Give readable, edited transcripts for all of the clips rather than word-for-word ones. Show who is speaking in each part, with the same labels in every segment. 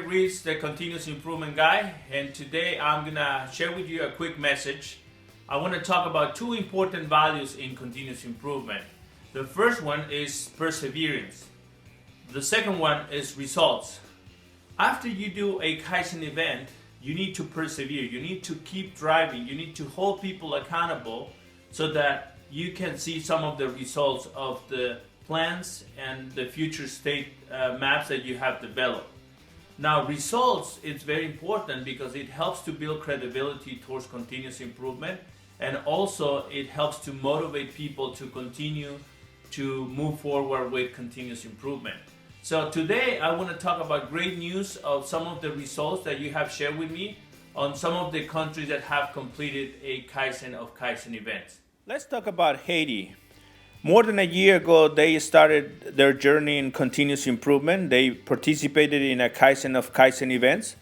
Speaker 1: Greg Reeds, the Continuous Improvement Guy, and today I'm gonna share with you a quick message. I want to talk about two important values in continuous improvement. The first one is perseverance. The second one is results. After you do a Kaizen event, you need to persevere. You need to keep driving. You need to hold people accountable so that you can see some of the results of the plans and the future state maps that you have developed. Now, results is very important because it helps to build credibility towards continuous improvement, and also it helps to motivate people to continue to move forward with continuous improvement. So today I want to talk about great news of some of the results that you have shared with me on some of the countries that have completed a Kaizen of Kaizen events. Let's talk about Haiti. More than a year ago, they started their journey in continuous improvement. They participated in a Kaizen of Kaizen events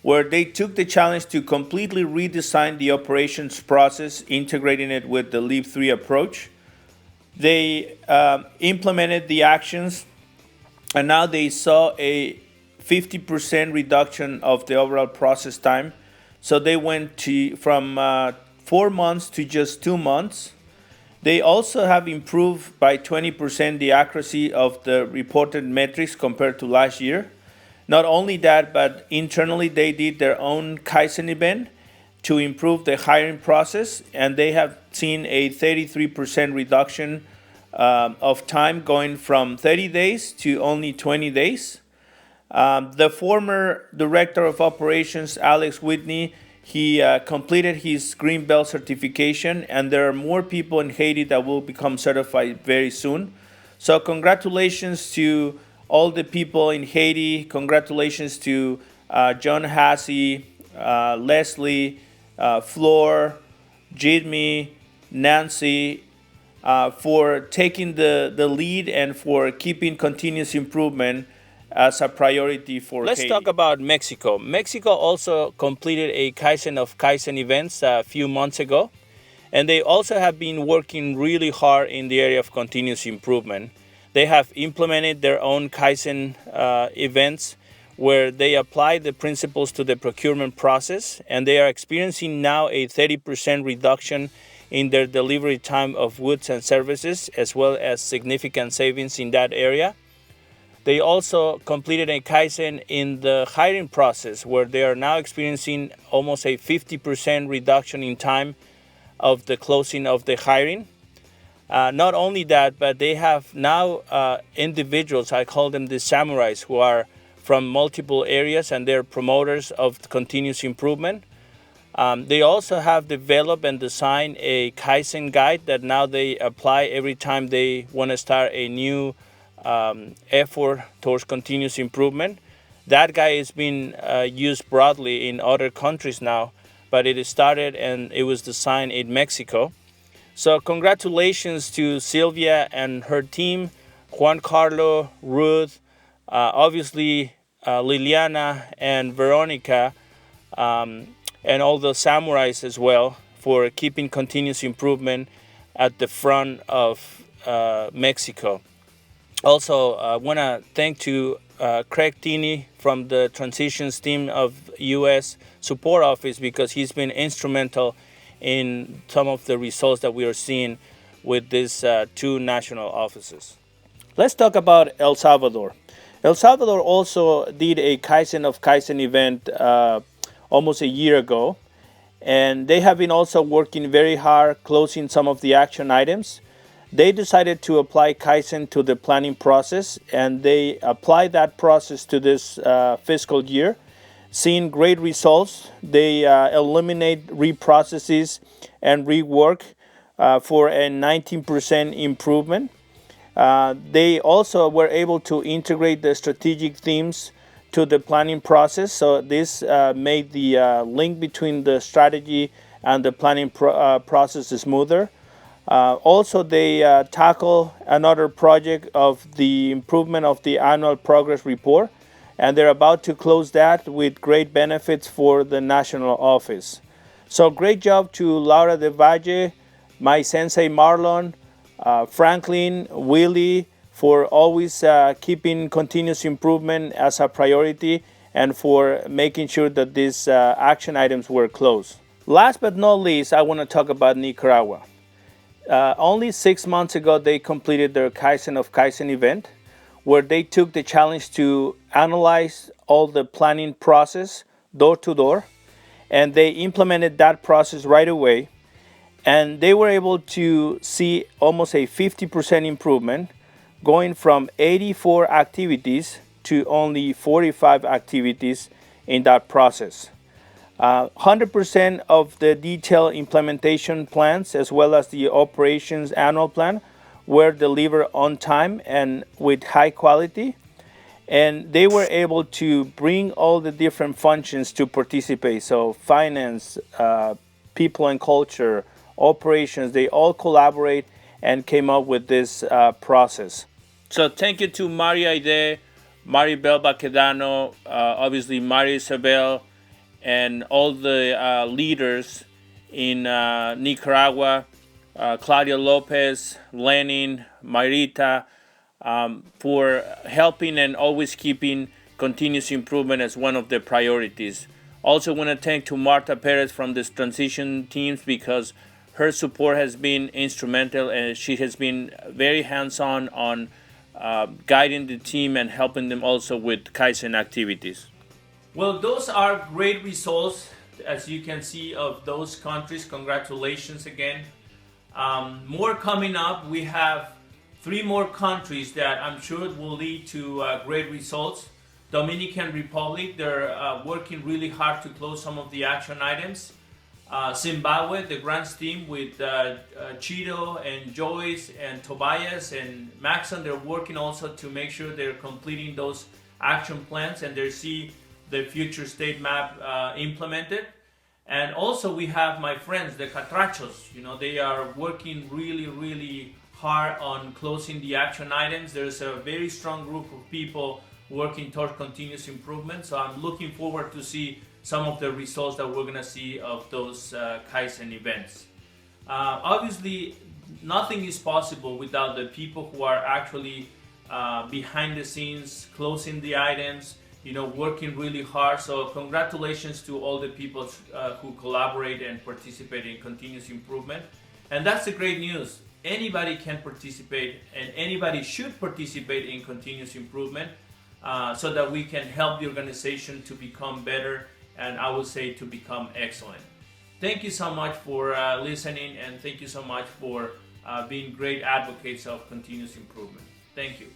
Speaker 1: where they took the challenge to completely redesign the operations process, integrating it with the Leap 3 approach. They implemented the actions, and now they saw a 50% reduction of the overall process time. So they went from 4 months to just 2 months. They also have improved by 20% the accuracy of the reported metrics compared to last year. Not only that, but internally they did their own Kaizen event to improve the hiring process, and they have seen a 33% reduction of time going from 30 days to only 20 days. The former director of operations, Alex Whitney, he completed his Green Belt certification, and there are more people in Haiti that will become certified very soon. So congratulations to all the people in Haiti. Congratulations to John Hassey, Leslie, Flor, Jimmy, Nancy, for taking the lead and for keeping continuous improvement as a priority for Let's Haiti. Talk about Mexico. Mexico also completed a Kaizen of Kaizen events a few months ago, and they also have been working really hard in the area of continuous improvement. They have implemented their own Kaizen events where they apply the principles to the procurement process, and they are experiencing now a 30% reduction in their delivery time of goods and services, as well as significant savings in that area. They also completed a Kaizen in the hiring process where they are now experiencing almost a 50% reduction in time of the closing of the hiring. Not only that, but they have now individuals, I call them the samurais, who are from multiple areas, and they're promoters of continuous improvement. They also have developed and designed a Kaizen guide that now they apply every time they want to start a new effort towards continuous improvement. That guide is being used broadly in other countries now, but it started and it was designed in Mexico. So congratulations to Sylvia and her team, Juan Carlo, Ruth, obviously Liliana and Veronica, and all the samurais as well for keeping continuous improvement at the front of Mexico. Also, I want to thank to Craig Tini from the transitions team of U.S. Support Office because he's been instrumental in some of the results that we are seeing with these two national offices. Let's talk about El Salvador. El Salvador also did a Kaizen of Kaizen event almost a year ago, and they have been also working very hard closing some of the action items. They decided to apply Kaizen to the planning process, and they applied that process to this fiscal year, seeing great results. They eliminate reprocesses and rework for a 19% improvement. They also were able to integrate the strategic themes to the planning process, so this made the link between the strategy and the planning process smoother. Also, they tackle another project of the improvement of the annual progress report, and they're about to close that with great benefits for the national office. So great job to Laura de Valle, my sensei Marlon, Franklin, Willie, for always keeping continuous improvement as a priority and for making sure that these action items were closed. Last but not least, I want to talk about Nicaragua. Only 6 months ago, they completed their Kaizen of Kaizen event, where they took the challenge to analyze all the planning process door to door, and they implemented that process right away. And they were able to see almost a 50% improvement, going from 84 activities to only 45 activities in that process. 100% of the detailed implementation plans, as well as the operations annual plan, were delivered on time and with high quality. And they were able to bring all the different functions to participate. So finance, people and culture, operations, they all collaborate and came up with this process. So thank you to Maria Aide, Maribel Baquedano, obviously Maria Isabel, and all the leaders in Nicaragua, Claudia Lopez, Lenin, Marita, for helping and always keeping continuous improvement as one of the priorities. Also want to thank to Marta Perez from this transition teams, because her support has been instrumental, and she has been very hands-on on guiding the team and helping them also with Kaizen activities. Well, those are great results, as you can see, of those countries. Congratulations again. More coming up. We have 3 more countries that I'm sure will lead to great results. Dominican Republic, they're working really hard to close some of the action items. Zimbabwe, the grants team with Cheeto and Joyce and Tobias and Maxon, they're working also to make sure they're completing those action plans and they see the future state map implemented. And also we have my friends, the Catrachos. You know, they are working really hard on closing the action items. There's a very strong group of people working towards continuous improvement. So I'm looking forward to see some of the results that we're gonna see of those Kaizen events. Obviously, nothing is possible without the people who are actually behind the scenes, closing the items, you know, working really hard. So congratulations to all the people who collaborate and participate in continuous improvement. And that's the great news. Anybody can participate, and anybody should participate in continuous improvement, so that we can help the organization to become better, and I would say to become excellent. Thank you so much for listening, and thank you so much for being great advocates of continuous improvement. Thank you.